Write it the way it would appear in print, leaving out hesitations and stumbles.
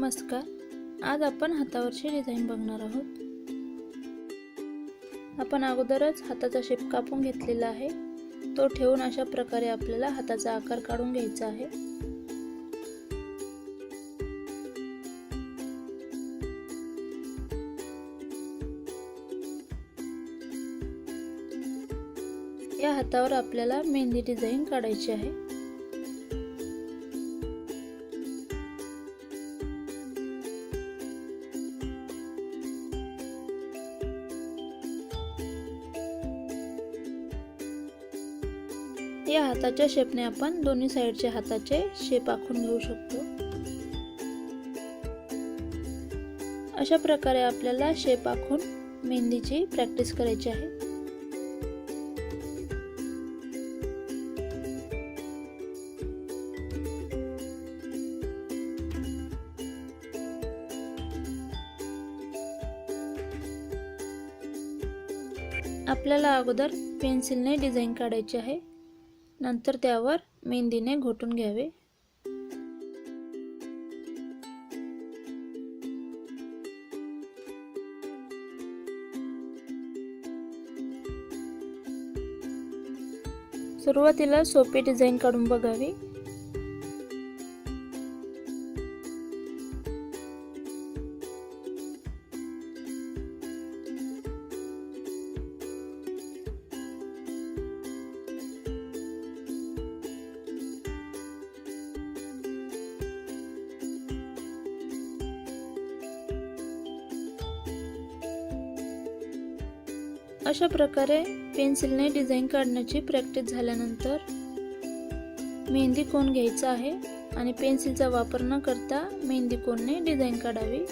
नमस्कार. आज आपण हातावरची डिझाइन बघणार आहोत. आपण अगोदरच हाताचा शेप कापून घेतलेला आहे. तो ठेवून अशा प्रकारे आपल्याला हाताचा आकार काढून घ्यायचा आहे. या हातावर आपल्याला मेहंदी डिझाइन काढायची आहे. या हाताच्या शेपने आपण दोन्ही साइडचे हाताचे शेप आखून घेऊ शकतो. अशा प्रकारे आपल्याला शेप आखून मेहंदीची प्रॅक्टिस करायची आहे. आपल्याला अगोदर पेन्सिलने डिझाइन काढायची आहे. नंतर त्यावर मेहंदीने घोटून घ्यावे. सुरुवातीला सोपी डिझाइन काढून बघावी. अशा प्रकारे पेन्सिलने डिझाइन काढण्याची प्रॅक्टिस झाल्यानंतर मेहंदी कोन घ्यायचा आहे आणि पेन्सिलचा वापर न करता मेहंदी कोनने डिझाइन काढावी.